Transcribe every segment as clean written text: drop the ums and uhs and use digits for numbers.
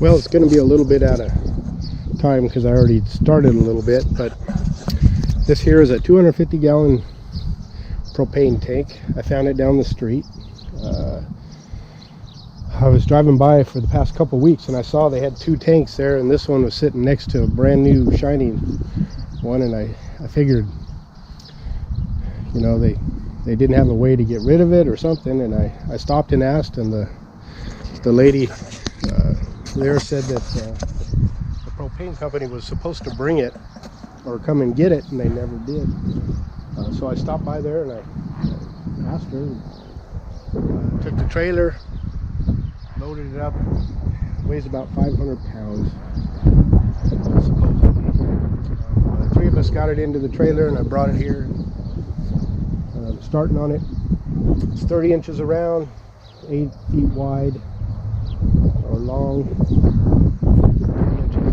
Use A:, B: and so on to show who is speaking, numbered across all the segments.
A: Well, it's going to be a little bit out of time because I already started a little bit, but this here is a 250 gallon propane tank. I found it down the street. I was driving by for the past couple weeks and I saw they had two tanks there, and this one was sitting next to a brand new shiny one, and I figured, you know, they didn't have a way to get rid of it or something, and I stopped and asked, and the lady there said that the propane company was supposed to bring it or come and get it, and they never did. So I stopped by there and I asked her, took the trailer, loaded it up. It weighs about 500 pounds supposedly. The three of us got it into the trailer and I brought it here. I'm starting on it. It's 30 inches around, 8 feet wide or long, 3 inches.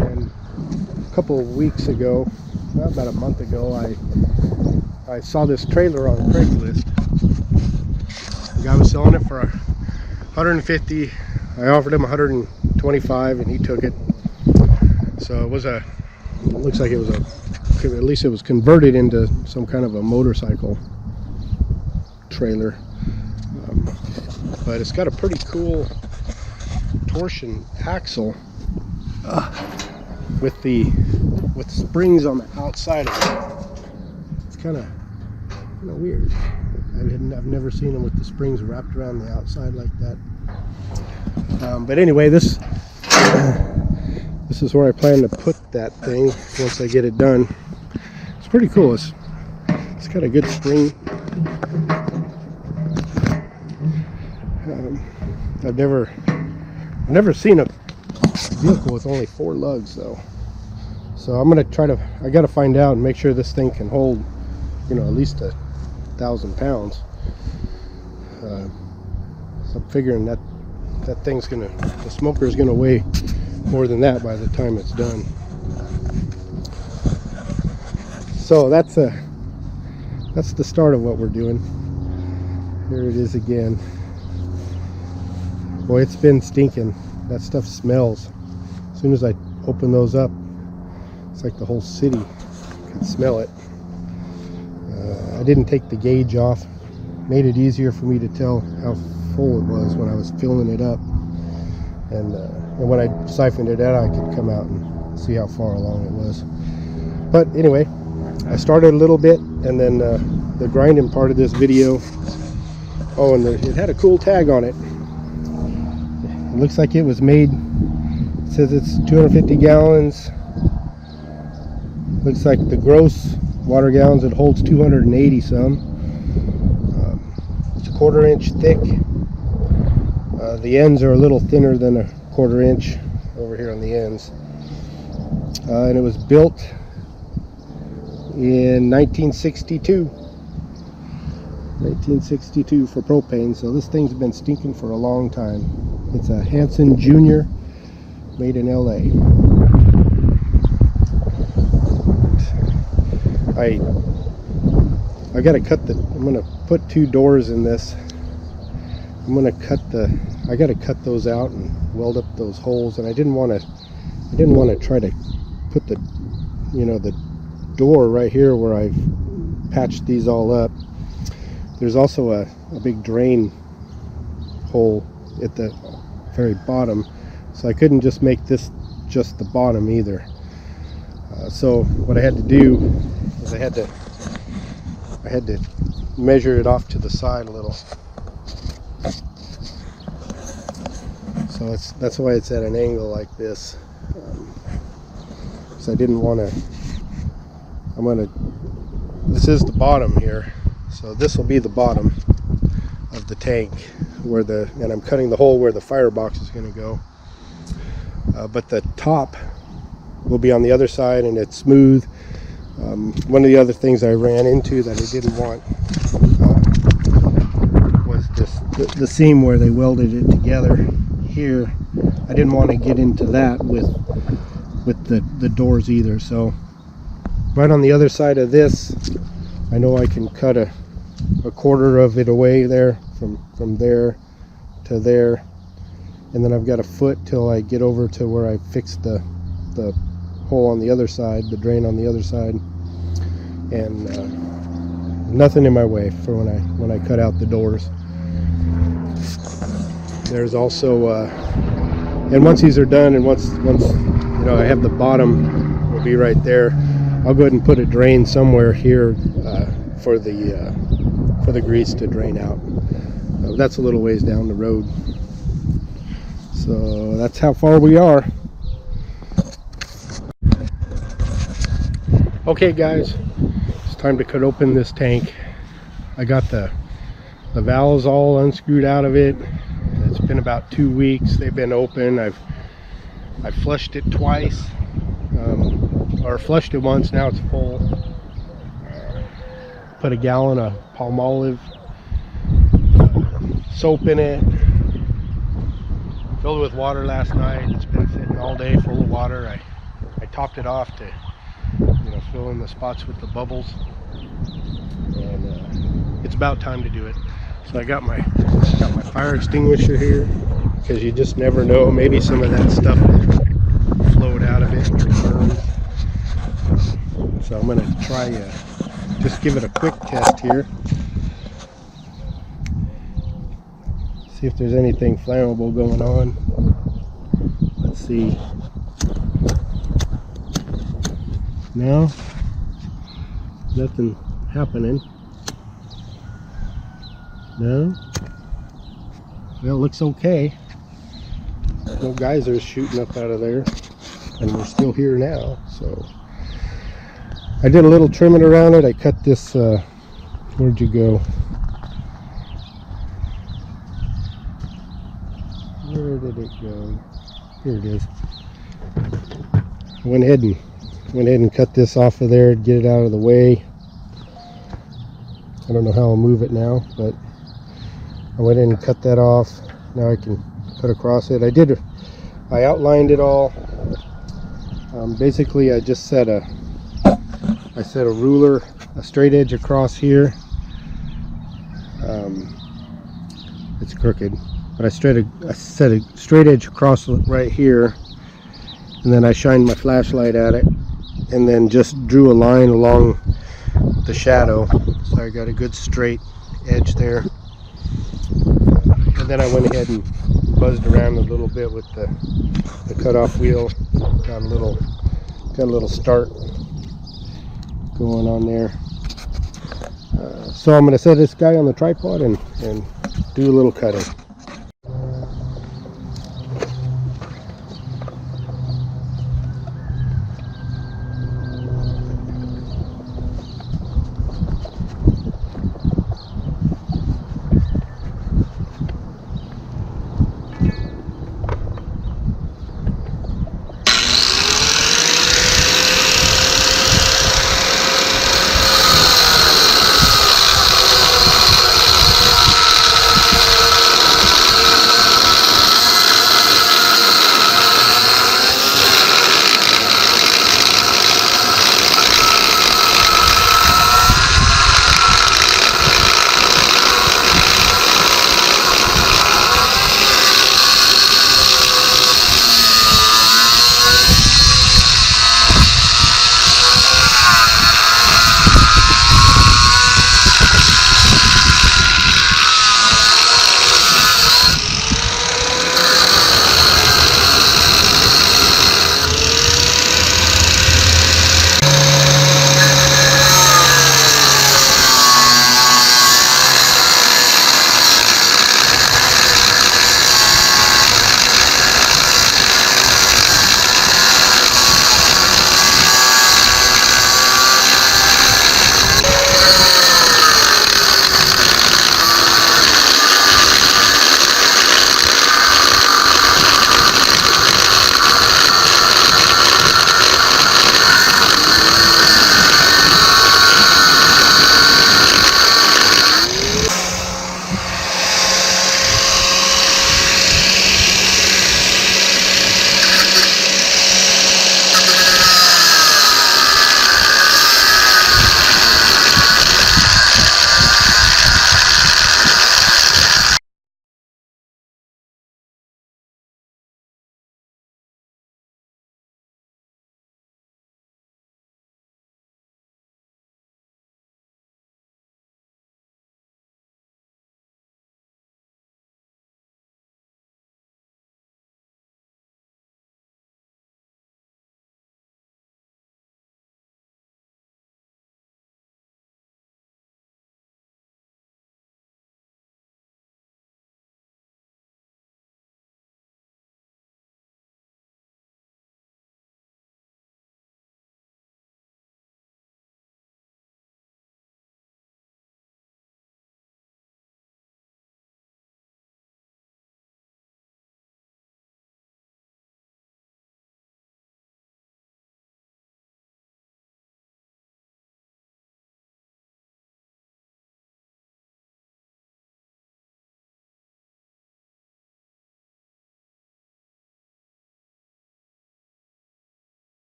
A: And a couple of weeks ago, about a month ago, I saw this trailer on Craigslist. The guy was selling it for 150. I offered him 125 and he took it. So it looks like it was at least it was converted into some kind of a motorcycle trailer. But it's got a pretty cool torsion axle with springs on the outside of it. It's kind of weird. I've never seen them with the springs wrapped around the outside like that. But anyway, this is where I plan to put that thing once I get it done. It's pretty cool. It's got a good spring. I've never seen a vehicle with only 4 lugs though. So I'm gonna I gotta find out and make sure this thing can hold, you know, at least 1,000 pounds. So I'm figuring that thing's the smoker is gonna weigh more than that by the time it's done. So that's the start of what we're doing. Here it is again. Boy, it's been stinking. That stuff smells. As soon as I open those up, it's like the whole city can smell it. I didn't take the gauge off. Made it easier for me to tell how full it was when I was filling it up. And when I siphoned it out, I could come out and see how far along it was. But anyway, I started a little bit, and then the grinding part of this video. Oh, and it had a cool tag on it. It looks like it was made, it says it's 250 gallons. Looks like the gross water gallons, it holds 280 some. It's a 1/4 inch thick. The ends are a little thinner than a 1/4 inch over here on the ends. And it was built in 1962. 1962 for propane, so this thing's been stinking for a long time. It's a Hanson Junior, made in LA. I gotta I'm gonna put 2 doors in this. I gotta cut those out and weld up those holes, and I didn't want to try to put the door right here where I've patched these all up. There's also a big drain hole at the very bottom, so I couldn't just make this just the bottom either. So what I had to do is I had to measure it off to the side a little. So that's why it's at an angle like this. So I didn't want to. This is the bottom here, so this will be the bottom of the tank and I'm cutting the hole where the firebox is going to go. But the top will be on the other side, and it's smooth. One of the other things I ran into that I didn't want was the seam where they welded it together here. I didn't want to get into that with the doors either. So right on the other side of this, I know I can cut a 1/4 of it away there from there to there, and then I've got a foot till I get over to where I fixed the hole on the other side, the drain on the other side, and nothing in my way for when I cut out the doors. There's also and once these are done, and once you know I have the bottom will be right there, I'll go ahead and put a drain somewhere here for the grease to drain out. That's a little ways down the road. So that's how far we are. Okay guys, it's time to cut open this tank. I got the valves all unscrewed out of it. It's been about 2 weeks they've been open. I've flushed it twice, or flushed it once. Now it's full. Put a gallon of Palmolive soap in it, filled it with water last night. It's been sitting all day full of water. I topped it off to fill in the spots with the bubbles, and it's about time to do it. So I got my fire extinguisher here, because you just never know, maybe some of that stuff will float out of it and burn. So I'm going to try just give it a quick test here, see if there's anything flammable going on. Let's see. No, nothing happening. No. Well, it looks okay. No geysers shooting up out of there, and we're still here now. So I did a little trimming around it. I cut this. Where'd you go? Where did it go? Here it is. I went ahead and cut this off of there to get it out of the way. I don't know how I'll move it now, but I went in and cut that off. Now I can cut across it. I outlined it all. Basically I just set a ruler, a straight edge across here. It's crooked, but I set a straight edge across right here, and then I shined my flashlight at it, and then just drew a line along the shadow, so I got a good straight edge there. And then I went ahead and buzzed around a little bit with the cutoff wheel. Got a little start going on there. So I'm going to set this guy on the tripod and do a little cutting.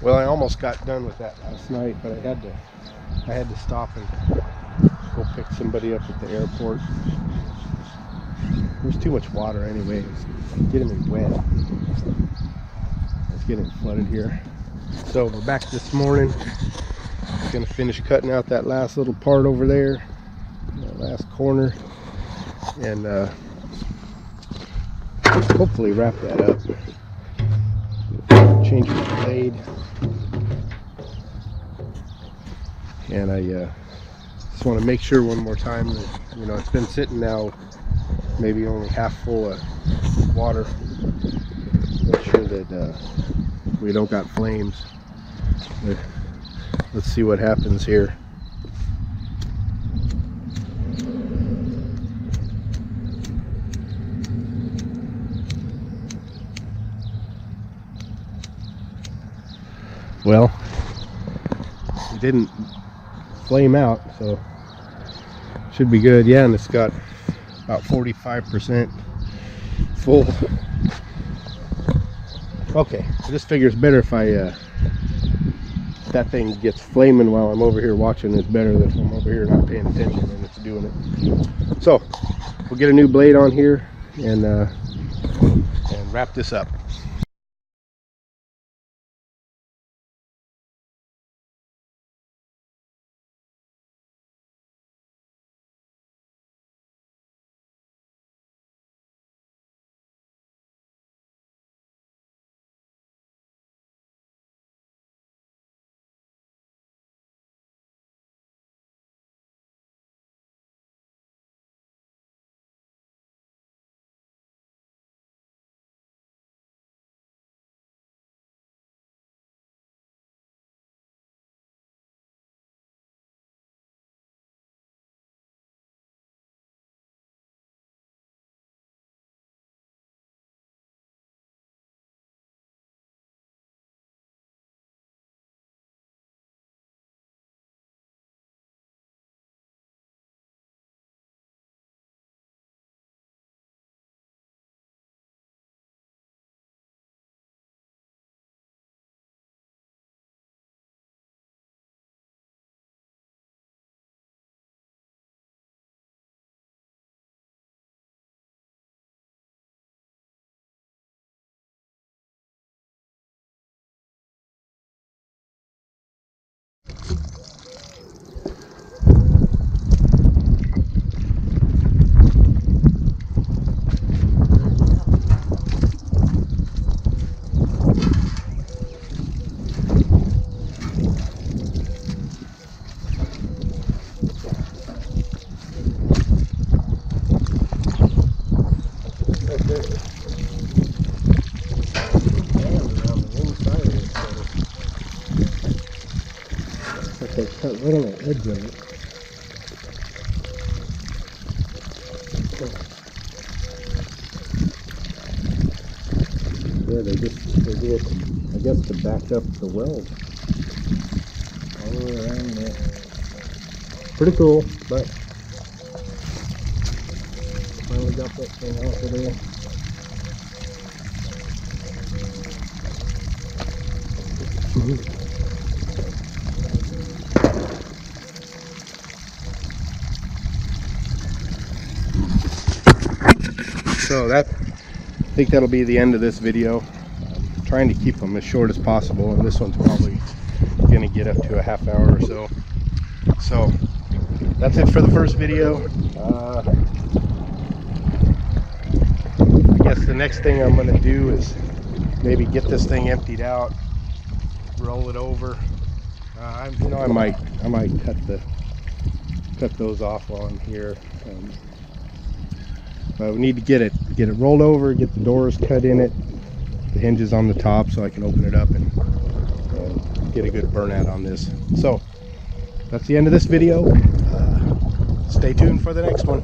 A: Well, I almost got done with that last night, but I had to stop and go pick somebody up at the airport. There's too much water anyway. It's getting me wet. It's getting flooded here. So we're back this morning. Gonna finish cutting out that last little part over there, that last corner, and hopefully wrap that up. Change my blade, and I just want to make sure one more time that, you know, it's been sitting now maybe only half full of water. Make sure that we don't got flames. Let's see what happens here. Well, it didn't flame out, so should be good. Yeah, and it's got about 45% full. Okay, I just figure it's better if that thing gets flaming while I'm over here watching. It's better than if I'm over here not paying attention and it's doing it. So we'll get a new blade on here and wrap this up. Cut right on the edge of it. Yeah, they do it, I guess, to back up the weld all the way around there. Pretty cool, but finally got that thing off of there. So I think that'll be the end of this video. I'm trying to keep them as short as possible, and this one's probably going to get up to a half hour or so. So that's it for the first video. I guess the next thing I'm going to do is maybe get this thing emptied out, roll it over. You know, I might cut those off while I'm here. But we need to get it rolled over, get the doors cut in it, the hinges on the top, so I can open it up and get a good burnout on this. So that's the end of this video. Stay tuned for the next one.